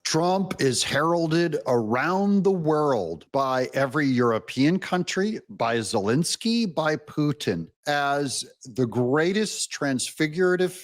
Trump is heralded around the world by every European country, by Zelensky, by Putin, as the greatest transfigurative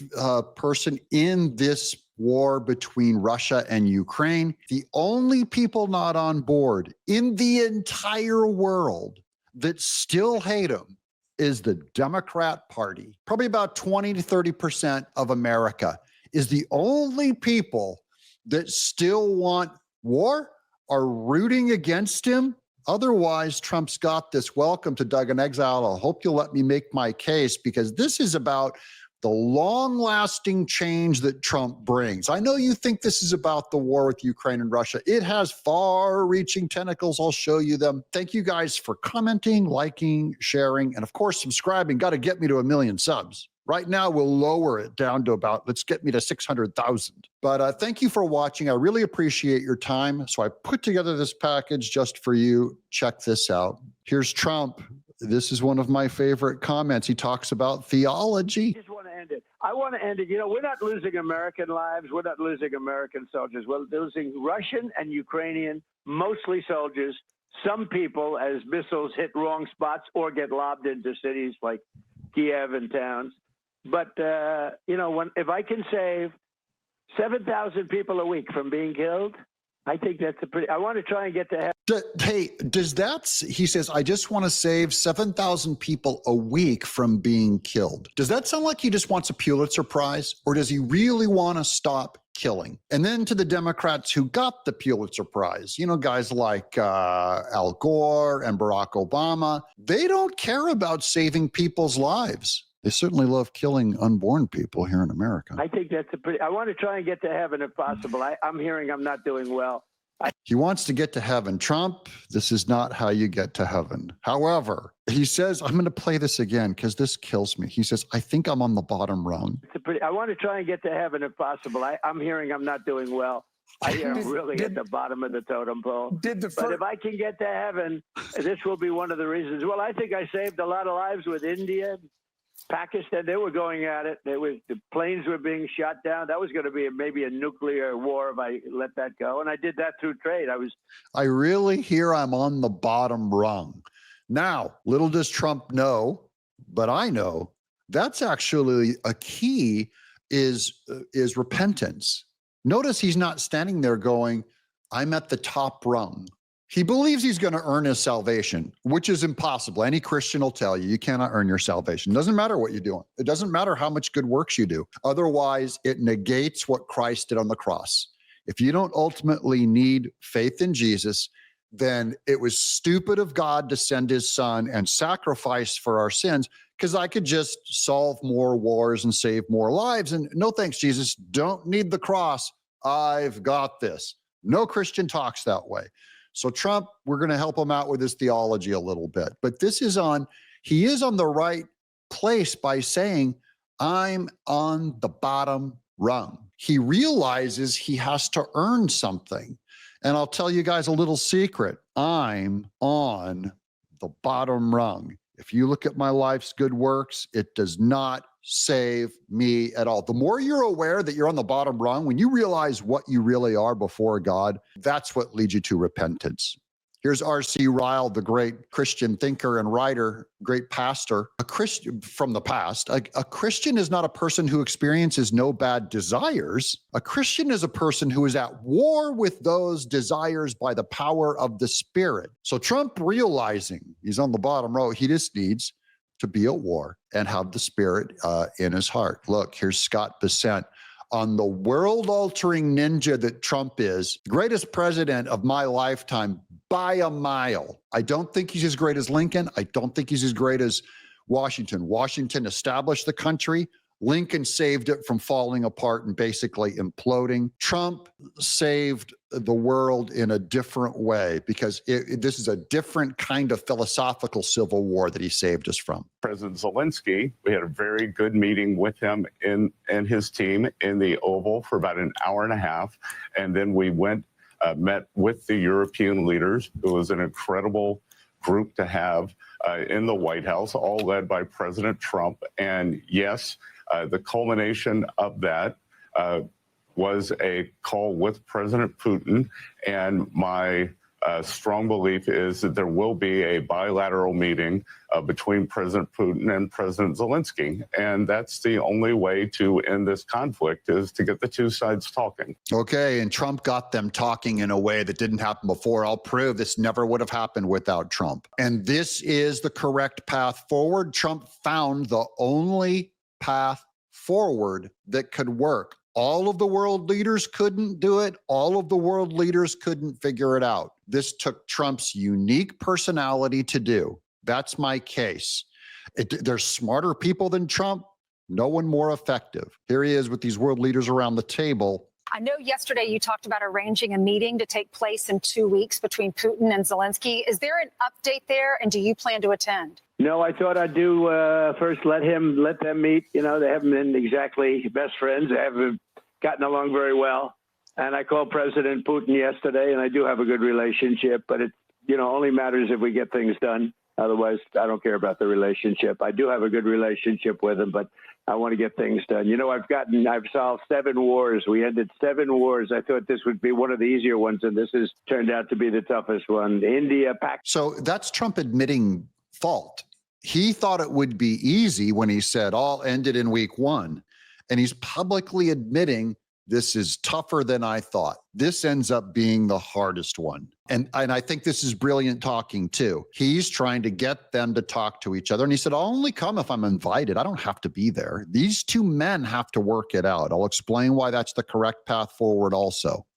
person in this war between Russia and Ukraine. The only people not on board in the entire world that still hate him is the Democrat Party. Probably about 20 to 30% of America is the only people that still want war, are rooting against him. Otherwise, Trump's got this. Welcome to Doug in Exile. I hope you'll let me make my case, because this is about the long-lasting change that Trump brings. I know you think this is about the war with Ukraine and Russia. It has far-reaching tentacles. I'll show you them. Thank you guys for commenting, liking, sharing, and of course, subscribing. Got to get me to 1 million subs. Right now, we'll lower it down to about, let's get me to 600,000. But thank you for watching. I really appreciate your time. So I put together this package just for you. Check this out. Here's Trump. This is one of my favorite comments. He talks about theology. I just want to end it. I want to end it. You know, we're not losing American lives. We're not losing American soldiers. We're losing Russian and Ukrainian, mostly soldiers. Some people, as missiles hit wrong spots or get lobbed into cities like Kiev and towns. But, you know, if I can save 7,000 people a week from being killed, I think that's a pretty, I want to try and get to heaven. Hey, does that, he says, I just want to save 7,000 people a week from being killed. Does that sound like he just wants a Pulitzer Prize, or does he really want to stop killing? And then to the Democrats who got the Pulitzer Prize, you know, guys like Al Gore and Barack Obama, they don't care about saving people's lives. They certainly love killing unborn people here in America. I think that's a pretty, I want to try and get to heaven if possible. I'm hearing I'm not doing well. He wants to get to heaven. Trump, this is not how you get to heaven. However, he says, I'm going to play this again because this kills me. He says, I think I'm on the bottom rung. I want to try and get to heaven if possible. I'm hearing I'm not doing well. I am really at the bottom of the totem pole. But if I can get to heaven, this will be one of the reasons. Well, I think I saved a lot of lives with India, Pakistan. They were going at it. The planes were being shot down. That was going to be maybe a nuclear war if I let that go. And I did that through trade. I really hear I'm on the bottom rung. Now, little does Trump know, but I know that's actually a key is repentance. Notice he's not standing there going, I'm at the top rung. He believes he's going to earn his salvation, which is impossible. Any Christian will tell you, you cannot earn your salvation. It doesn't matter what you're doing. It doesn't matter how much good works you do. Otherwise, it negates what Christ did on the cross. If you don't ultimately need faith in Jesus, then it was stupid of God to send his son and sacrifice for our sins, because I could just solve more wars and save more lives. And no thanks, Jesus. Don't need the cross. I've got this. No Christian talks that way. So Trump, we're going to help him out with his theology a little bit. But he is on the right place by saying, I'm on the bottom rung. He realizes he has to earn something. And I'll tell you guys a little secret. I'm on the bottom rung. If you look at my life's good works, it does not save me at all. The more you're aware that you're on the bottom rung, when you realize what you really are before God, that's what leads you to repentance. Here's R.C. Ryle, the great Christian thinker and writer, great pastor, a Christian from the past. A Christian is not a person who experiences no bad desires. A Christian is a person who is at war with those desires by the power of the Spirit. So Trump, realizing he's on the bottom row, he just needs to be at war and have the Spirit in his heart. Look, here's Scott Bessent on the world-altering ninja that Trump is, the greatest president of my lifetime by a mile. I don't think he's as great as Lincoln. I don't think he's as great as Washington. Washington established the country. Lincoln saved it from falling apart and basically imploding. Trump saved the world in a different way, because this is a different kind of philosophical civil war that he saved us from. President Zelensky, we had a very good meeting with him and his team in the Oval for about an hour and a half. And then we met with the European leaders. It was an incredible group to have in the White House, all led by President Trump. And yes, the culmination of that was a call with President Putin, and my strong belief is that there will be a bilateral meeting between President Putin and President Zelensky. And that's the only way to end this conflict, is to get the two sides talking. Okay, and Trump got them talking in a way that didn't happen before. I'll prove this never would have happened without Trump. And this is the correct path forward. Trump found the only path forward that could work. All of the world leaders couldn't do it. All of the world leaders couldn't figure it out. This took Trump's unique personality to do. That's my case. There's smarter people than Trump, no one more effective. Here he is with these world leaders around the table. I know yesterday you talked about arranging a meeting to take place in 2 weeks between Putin and Zelensky. Is there an update there, and do you plan to attend? No, I thought I'd do first let them meet. You know, they haven't been exactly best friends. They haven't gotten along very well. And I called President Putin yesterday, and I do have a good relationship, but it, only matters if we get things done. Otherwise, I don't care about the relationship. I do have a good relationship with him, but I want to get things done. I've solved 7 wars. We ended 7 wars. I thought this would be one of the easier ones, and this has turned out to be the toughest one. India, Pakistan. So that's Trump admitting fault. He thought it would be easy when he said all ended in week 1. And he's publicly admitting this is tougher than I thought. This ends up being the hardest one. And I think this is brilliant talking too. He's trying to get them to talk to each other. And he said, I'll only come if I'm invited. I don't have to be there. These 2 men have to work it out. I'll explain why that's the correct path forward also.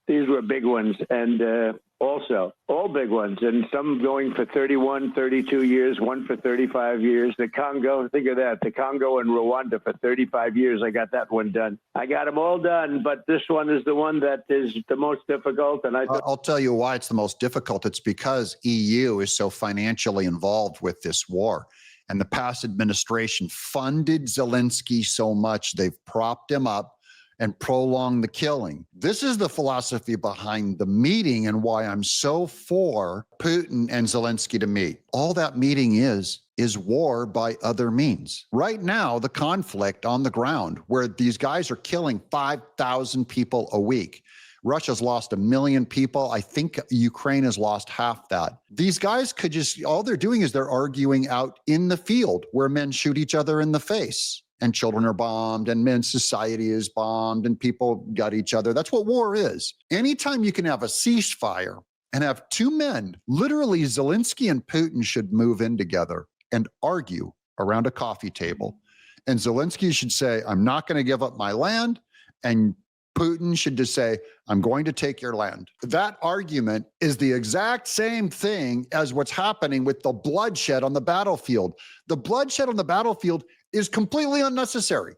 These were big ones, and also all big ones, and some going for 31, 32 years, one for 35 years. The Congo, think of that, the Congo and Rwanda for 35 years. I got that one done. I got them all done, but this one is the one that is the most difficult. And I'll tell you why it's the most difficult. It's because EU is so financially involved with this war. And the past administration funded Zelensky so much, they've propped him up and prolong the killing. This is the philosophy behind the meeting and why I'm so for Putin and Zelensky to meet. All that meeting is war by other means. Right now, the conflict on the ground where these guys are killing 5,000 people a week. Russia's lost 1 million people. I think Ukraine has lost half that. These guys could all they're doing is they're arguing out in the field where men shoot each other in the face. And children are bombed, and men's society is bombed, and people gut each other. That's what war is. Anytime you can have a ceasefire and have 2 men, literally Zelensky and Putin should move in together and argue around a coffee table. And Zelensky should say, I'm not going to give up my land. And Putin should just say, I'm going to take your land. That argument is the exact same thing as what's happening with the bloodshed on the battlefield. The bloodshed on the battlefield is completely unnecessary.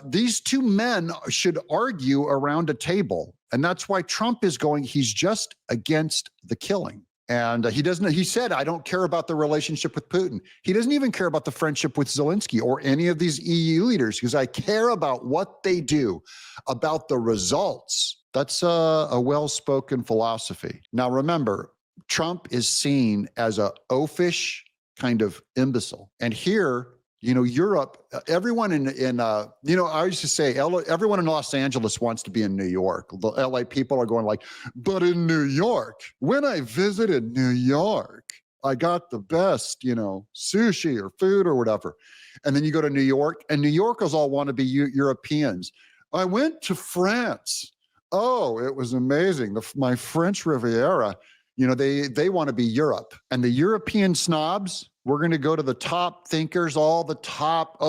These 2 men should argue around a table. And that's why Trump is he's just against the killing. And he said, I don't care about the relationship with Putin. He doesn't even care about the friendship with Zelensky or any of these EU leaders, because I care about what they do, about the results. That's a well-spoken philosophy. Now, remember, Trump is seen as a oafish kind of imbecile. And here, Europe, everyone I used to say, everyone in Los Angeles wants to be in New York. The LA people are going like, but in New York, when I visited New York, I got the best, sushi or food or whatever. And then you go to New York, and New Yorkers all want to be Europeans. I went to France. Oh, it was amazing. My French Riviera, they want to be Europe. And the European snobs, we're going to go to the top thinkers, all the top,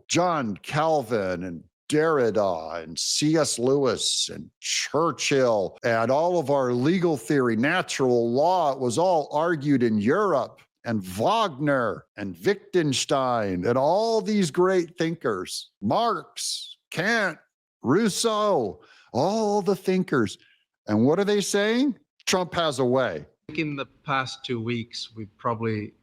John Calvin and Derrida and C.S. Lewis and Churchill and all of our legal theory, natural law. It was all argued in Europe, and Wagner and Wittgenstein and all these great thinkers, Marx, Kant, Rousseau, all the thinkers. And what are they saying? Trump has a way. In the past 2 weeks, we've probably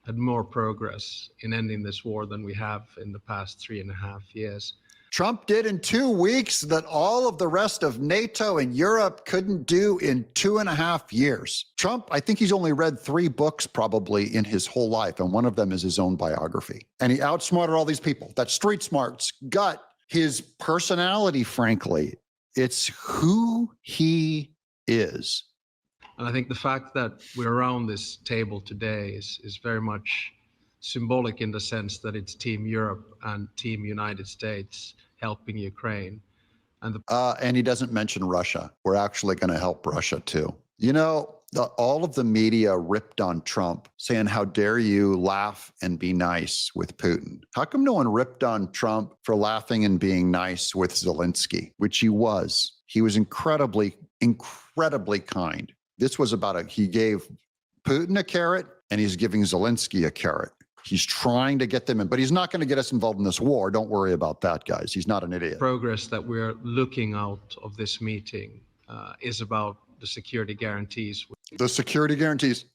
had more progress in ending this war than we have in the past 3.5 years. Trump did in 2 weeks that all of the rest of NATO and Europe couldn't do in 2.5 years. Trump, I think he's only read 3 books probably in his whole life, and one of them is his own biography. And he outsmarted all these people. That's street smarts, gut, his personality, frankly. It's who he is. And I think the fact that we're around this table today is very much symbolic in the sense that it's Team Europe and Team United States helping Ukraine. And he doesn't mention Russia. We're actually going to help Russia too. You know, all of the media ripped on Trump, saying, how dare you laugh and be nice with Putin? How come no one ripped on Trump for laughing and being nice with Zelensky, which he was? He was incredibly, incredibly kind. This was about he gave Putin a carrot and he's giving Zelensky a carrot. He's trying to get them in, but he's not going to get us involved in this war. Don't worry about that, guys. He's not an idiot. Progress that we're looking out of this meeting is about the security guarantees. The security guarantees.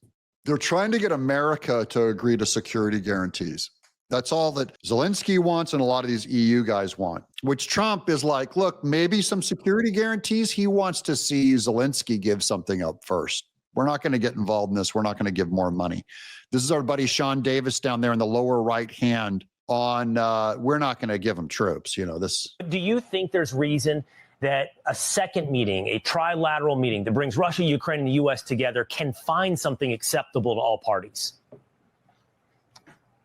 They're trying to get America to agree to security guarantees. That's all that Zelensky wants and a lot of these EU guys want, which Trump is like, look, maybe some security guarantees. He wants to see Zelensky give something up first. We're not going to get involved in this. We're not going to give more money. This is our buddy Sean Davis down there in the lower right hand on, we're not going to give him troops. You know, this. Do you think there's reason that a second meeting, a trilateral meeting that brings Russia, Ukraine, and the U.S. together can find something acceptable to all parties?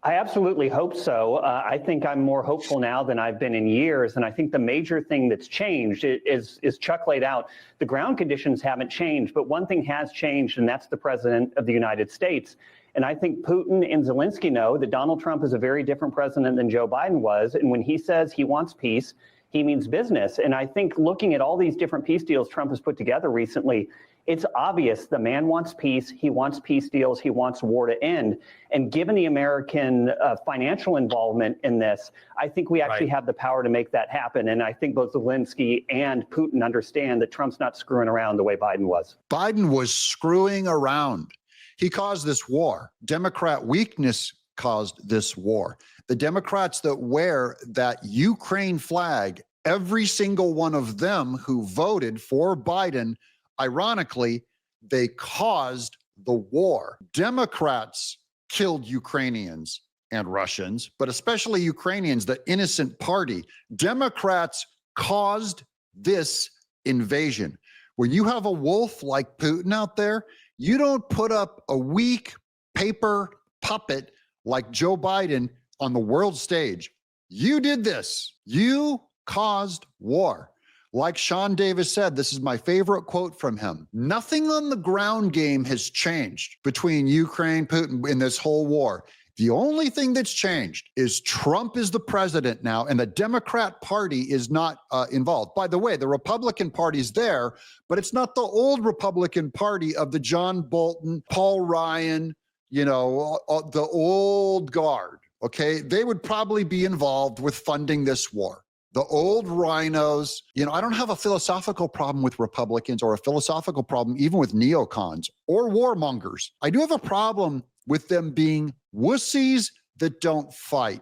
I absolutely hope so. I think I'm more hopeful now than I've been in years. And I think the major thing that's changed is Chuck laid out. The ground conditions haven't changed, but one thing has changed, and that's the president of the United States. And I think Putin and Zelensky know that Donald Trump is a very different president than Joe Biden was. And when he says he wants peace, he means business. And I think looking at all these different peace deals Trump has put together recently, it's obvious the man wants peace. He wants peace deals. He wants war to end. And given the American financial involvement in this, I think we actually have the power to make that happen. And I think both Zelensky and Putin understand that Trump's not screwing around the way Biden was. Biden was screwing around. He caused this war. Democrat weakness caused this war. The Democrats that wear that Ukraine flag, every single one of them who voted for Biden, ironically, they caused the war. Democrats killed Ukrainians and Russians, but especially Ukrainians, the innocent party. Democrats caused this invasion. When you have a wolf like Putin out there, you don't put up a weak paper puppet like Joe Biden on the world stage. You did this. You caused war. Like Sean Davis said, this is my favorite quote from him. Nothing on the ground game has changed between Ukraine, Putin in this whole war. The only thing that's changed is Trump is the president now, and the Democrat Party is not involved. By the way, the Republican Party's there, but it's not the old Republican Party of the John Bolton, Paul Ryan, you know, the old guard, okay? They would probably be involved with funding this war. The old rhinos, you know, I don't have a philosophical problem with Republicans or a philosophical problem even with neocons or warmongers. I do have a problem with them being wussies that don't fight.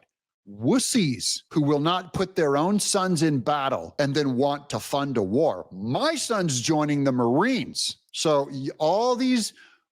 Wussies who will not put their own sons in battle and then want to fund a war. My son's joining the Marines. So all these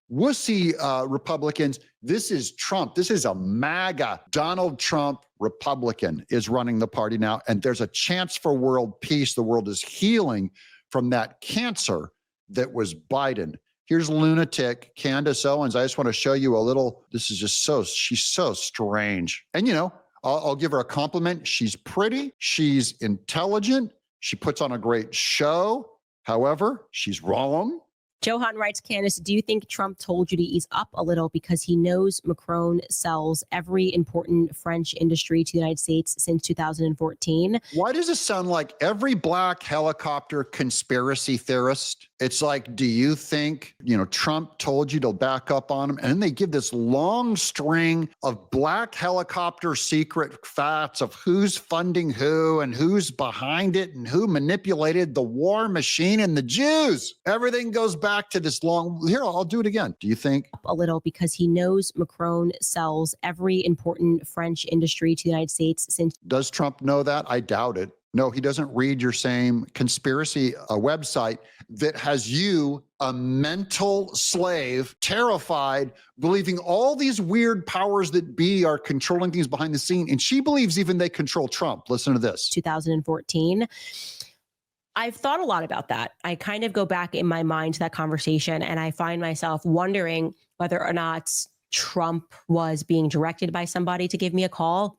wussy Republicans, this is Trump. This is a MAGA. Donald Trump Republican is running the party now, and there's a chance for world peace. The world is healing from that cancer that was Biden. Here's lunatic Candace Owens. I just want to show you a little. This is just she's so strange. And, you know, I'll give her a compliment. She's pretty. She's intelligent. She puts on a great show. However, she's wrong. Johan writes, Candace, do you think Trump told you to ease up a little because he knows Macron sells every important French industry to the United States since 2014? Why does it sound like every black helicopter conspiracy theorist? It's like, do you think, you know, Trump told you to back up on him? And then they give this long string of black helicopter secret facts of who's funding who and who's behind it and who manipulated the war machine and the Jews. Everything goes back to this long. Here, I'll do it again. Do you think? A little because he knows Macron sells every important French industry to the United States since. Does Trump know that? I doubt it. No, he doesn't read your same conspiracy website that has you, a mental slave, terrified, believing all these weird powers that be are controlling things behind the scene. And she believes even they control Trump. Listen to this. 2014. I've thought a lot about that. I kind of go back in my mind to that conversation, and I find myself wondering whether or not Trump was being directed by somebody to give me a call,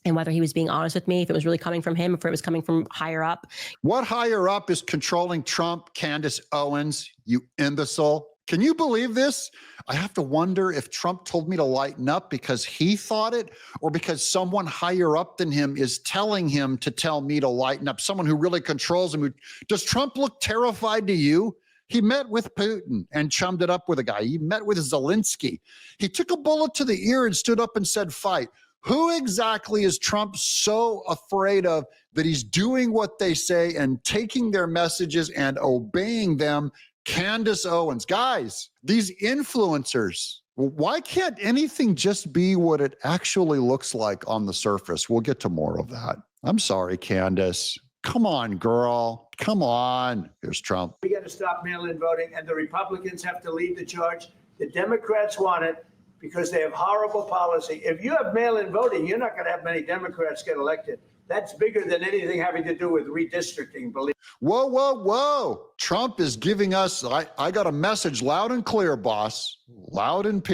and whether he was being honest with me, if it was really coming from him, if it was coming from higher up. What higher up is controlling Trump, Candace Owens, you imbecile? Can you believe this? I have to wonder if Trump told me to lighten up because he thought it, or because someone higher up than him is telling him to tell me to lighten up, someone who really controls him. Does Trump look terrified to you? He met with Putin and chummed it up with a guy. He met with Zelensky. He took a bullet to the ear and stood up and said, fight. Who exactly is Trump so afraid of that he's doing what they say and taking their messages and obeying them? Candace Owens. Guys, these influencers, why can't anything just be what it actually looks like on the surface? We'll get to more of that. I'm sorry, Candace. Come on, girl. Come on. Here's Trump. We got to stop mail-in voting, and the Republicans have to lead the charge. The Democrats want it because they have horrible policy. If you have mail-in voting, you're not going to have many Democrats get elected. That's bigger than anything having to do with redistricting, believe. Whoa, whoa, whoa. Trump is giving us, I got a message loud and clear, boss. Loud and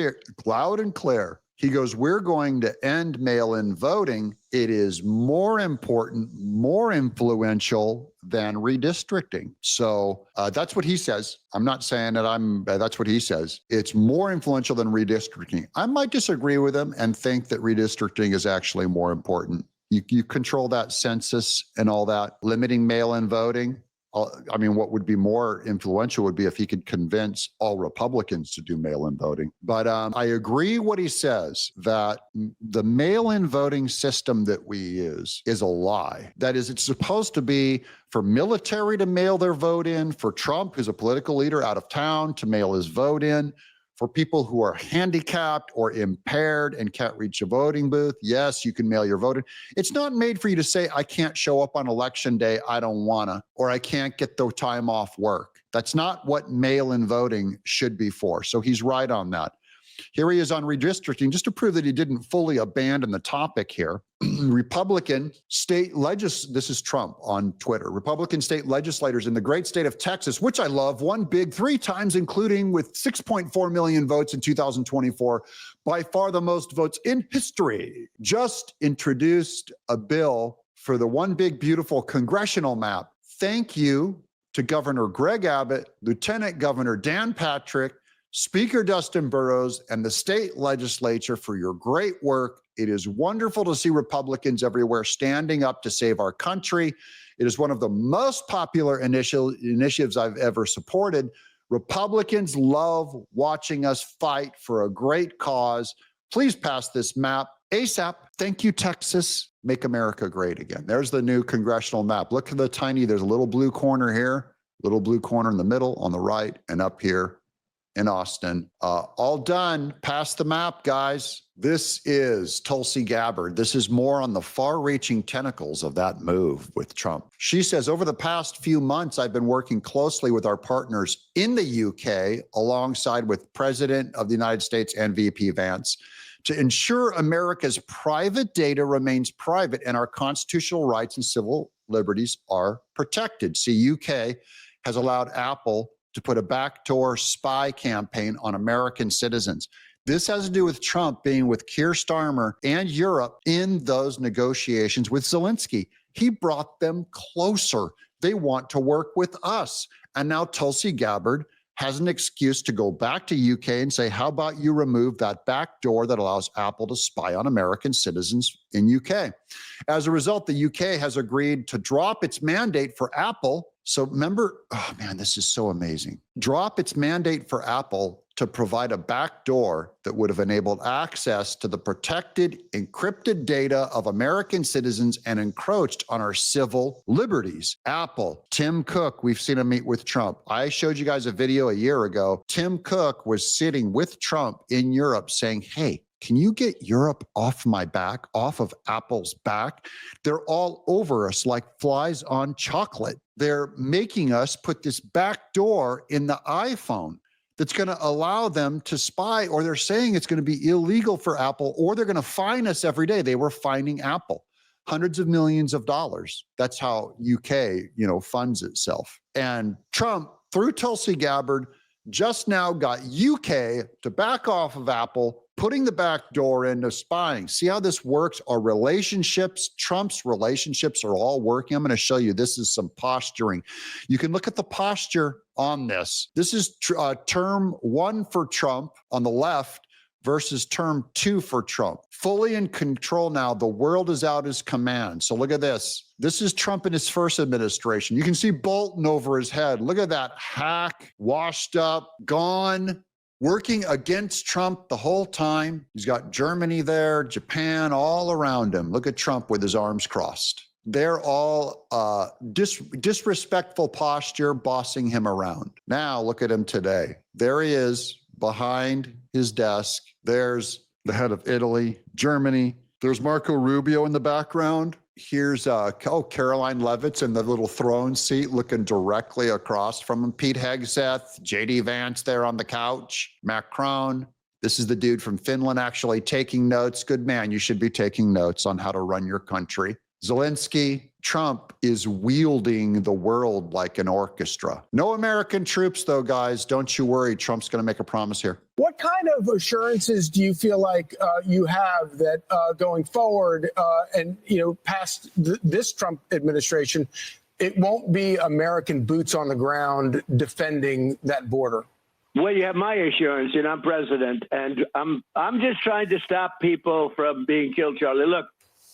clear. He goes, we're going to end mail-in voting. It is more important, more influential than redistricting. So that's what he says. I'm not saying that that's what he says. It's more influential than redistricting. I might disagree with him and think that redistricting is actually more important. You control that census and all that, limiting mail-in voting. I mean, what would be more influential would be if he could convince all Republicans to do mail-in voting. But I agree what he says, that the mail-in voting system that we use is a lie. That is, it's supposed to be for military to mail their vote in, for Trump, who's a political leader out of town, to mail his vote in, for people who are handicapped or impaired and can't reach a voting booth. Yes, you can mail your vote in. It's not made for you to say, I can't show up on election day, I don't wanna, or I can't get the time off work. That's not what mail-in voting should be for. So he's right on that. Here he is on redistricting, just to prove that he didn't fully abandon the topic here. Republican state this is Trump on Twitter. Republican state legislators in the great state of Texas, which I love, won big 3 times, including with 6.4 million votes in 2024, by far the most votes in history, just introduced a bill for the one big beautiful congressional map. Thank you to Governor Greg Abbott, Lieutenant Governor Dan Patrick, Speaker Dustin Burrows, and the state legislature for your great work. It is wonderful to see Republicans everywhere standing up to save our country. It is one of the most popular initiatives I've ever supported. Republicans love watching us fight for a great cause. Please pass this map ASAP. Thank you, Texas. Make America great again. There's the new congressional map. Look at there's a little blue corner here, little blue corner in the middle, on the right, and up here in Austin. All done. Pass the map, guys. This is Tulsi Gabbard. This is more on the far-reaching tentacles of that move with Trump. She says, over the past few months, I've been working closely with our partners in the UK, alongside with President of the United States and VP Vance, to ensure America's private data remains private and our constitutional rights and civil liberties are protected. See, UK has allowed Apple to put a backdoor spy campaign on American citizens. This has to do with Trump being with Keir Starmer and Europe in those negotiations with Zelensky. He brought them closer. They want to work with us. And now Tulsi Gabbard has an excuse to go back to UK and say, how about you remove that back door that allows Apple to spy on American citizens in UK? As a result, the UK has agreed to drop its mandate for Apple. So remember, oh man, this is so amazing. Drop its mandate for Apple to provide a back door that would have enabled access to the protected, encrypted data of American citizens and encroached on our civil liberties. Apple, Tim Cook, we've seen him meet with Trump. I showed you guys a video a year ago. Tim Cook was sitting with Trump in Europe saying, hey, can you get Europe off my back, off of Apple's back? They're all over us like flies on chocolate. They're making us put this back door in the iPhone that's going to allow them to spy, or they're saying it's going to be illegal for Apple, or they're going to fine us every day. They were fining Apple hundreds of millions of dollars. That's how UK, funds itself. And Trump, through Tulsi Gabbard, just now got UK to back off of Apple, putting the back door into spying. See how this works? Our relationships, Trump's relationships are all working. I'm going to show you. This is some posturing. You can look at the posture on this. This is term 1 for Trump on the left versus term 2 for Trump. Fully in control now. The world is out his command. So look at this. This is Trump in his first administration. You can see Bolton over his head. Look at that hack, washed up, gone, working against Trump the whole time. He's got Germany there, Japan, all around him. Look at Trump with his arms crossed. They're all disrespectful posture, bossing him around. Now look at him today. There he is behind his desk. There's the head of Italy, Germany. There's Marco Rubio in the background. Here's Caroline Leavitt's in the little throne seat looking directly across from him. Pete Hegseth, J.D. Vance there on the couch, Macron. This is the dude from Finland actually taking notes. Good man, you should be taking notes on how to run your country. Zelensky, Trump is wielding the world like an orchestra. No American troops, though, guys. Don't you worry. Trump's going to make a promise here. What kind of assurances do you feel like you have that going forward and, past this Trump administration, it won't be American boots on the ground defending that border? Well, you have my assurance, and I'm president, and I'm just trying to stop people from being killed, Charlie. Look,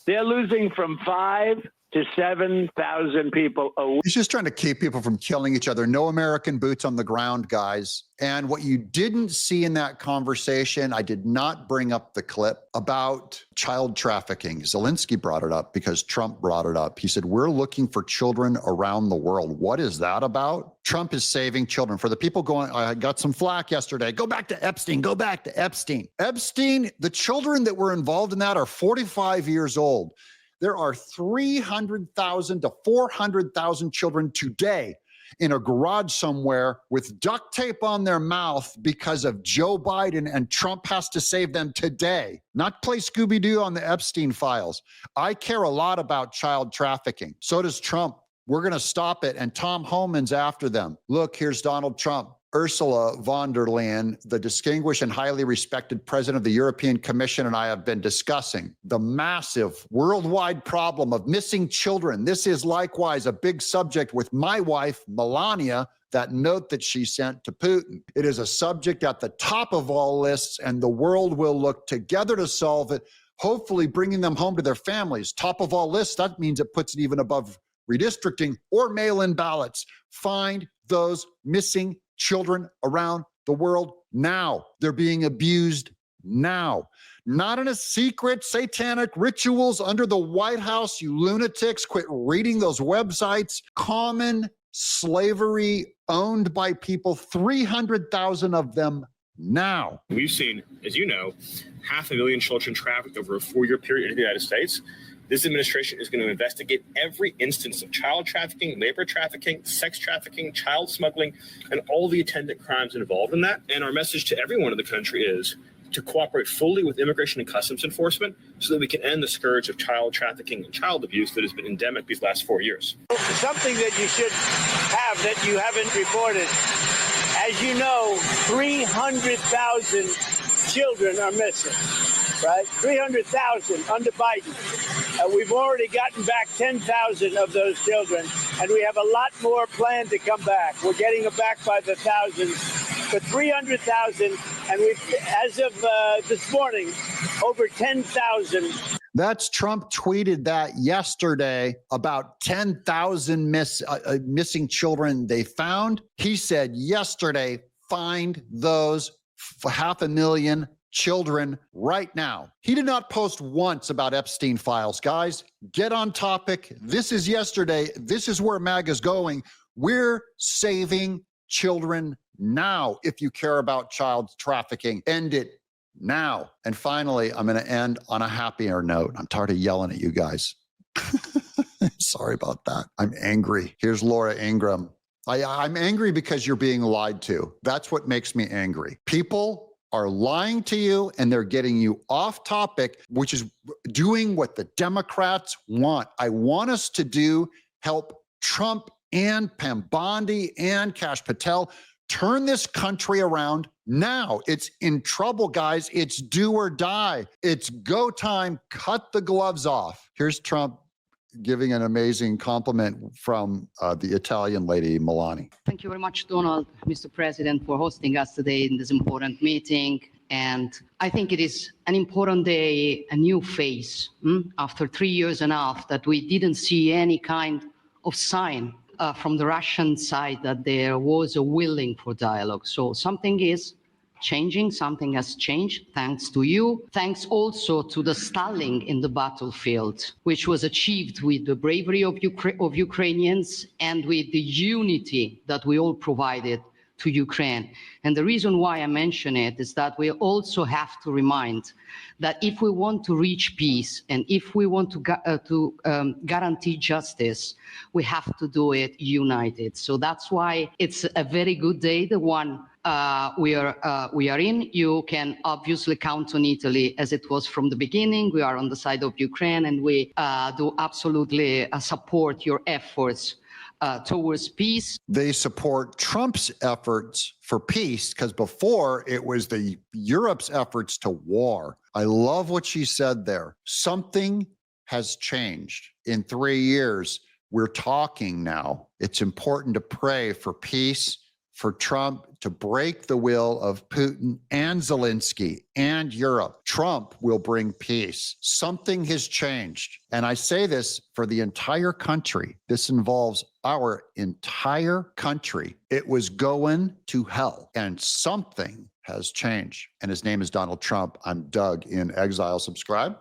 they're losing from 5,000 to 7,000 people a week. He's just trying to keep people from killing each other. No American boots on the ground, guys. And what you didn't see in that conversation, I did not bring up the clip about child trafficking. Zelensky brought it up because Trump brought it up. He said, we're looking for children around the world. What is that about? Trump is saving children. For the people going, I got some flack yesterday. Go back to Epstein. Go back to Epstein. Epstein, the children that were involved in that are 45 years old. There are 300,000 to 400,000 children today in a garage somewhere with duct tape on their mouth because of Joe Biden, and Trump has to save them today, not play Scooby-Doo on the Epstein files. I care a lot about child trafficking. So does Trump. We're going to stop it, and Tom Homan's after them. Look, here's Donald Trump. Ursula von der Leyen, the distinguished and highly respected president of the European Commission, and I have been discussing the massive worldwide problem of missing children. This is likewise a big subject with my wife, Melania, that note that she sent to Putin. It is a subject at the top of all lists, and the world will look together to solve it, hopefully bringing them home to their families. Top of all lists, that means it puts it even above redistricting or mail-in ballots. Find those missing children around the world now. They're being abused now. Not in a secret satanic rituals under the White House, you lunatics. Quit reading those websites. Common slavery owned by people, 300,000 of them now. We've seen, as you know, 500,000 children trafficked over a 4-year period in the United States. This administration is going to investigate every instance of child trafficking, labor trafficking, sex trafficking, child smuggling, and all the attendant crimes involved in that. And our message to everyone in the country is to cooperate fully with Immigration and Customs Enforcement so that we can end the scourge of child trafficking and child abuse that has been endemic these last 4 years. Something that you should have that you haven't reported. As you know, 300,000 children are missing, right? 300,000 under Biden. We've already gotten back 10,000 of those children, and we have a lot more planned to come back. We're getting them back by the thousands, but 300,000, and we've, as of this morning, over 10,000. That's Trump tweeted that yesterday about 10,000 missing children they found. He said yesterday, find those 500,000 children right now. He did not post once about Epstein files. Guys, get on topic. This is yesterday. This is where MAGA's going. We're saving children now. If you care about child trafficking, end it now. And finally, I'm going to end on a happier note. I'm tired of yelling at you guys. Sorry about that. I'm angry. Here's Laura Ingraham. I'm angry because you're being lied to. That's what makes me angry. People are lying to you and they're getting you off topic, which is doing what the Democrats want. I want us to help Trump and Pambondi and Kash Patel turn this country around now. It's in trouble, guys. It's do or die. It's go time. Cut the gloves off. Here's Trump giving an amazing compliment from the Italian lady, Melania. Thank you very much, Donald, Mr. President, for hosting us today in this important meeting. And I think it is an important day, a new phase after 3 years and a half that we didn't see any kind of sign from the Russian side that there was a willing for dialogue. So something is changing, something has changed thanks to you. Thanks also to the stalling in the battlefield, which was achieved with the bravery of Ukrainians and with the unity that we all provided to Ukraine. And the reason why I mention it is that we also have to remind that if we want to reach peace and if we want to guarantee justice, we have to do it united. So that's why it's a very good day, the one we are in. You can obviously count on Italy as it was from the beginning. We are on the side of Ukraine and we do absolutely support your efforts towards peace. They support Trump's efforts for peace because before it was the Europe's efforts to war. I love what she said there. Something has changed in 3 years. We're talking now. It's important to pray for peace, for Trump to break the will of Putin and Zelensky and Europe. Trump will bring peace. Something has changed. And I say this for the entire country. This involves our entire country. It was going to hell and something has changed. And his name is Donald Trump. I'm Doug in Exile. Subscribe.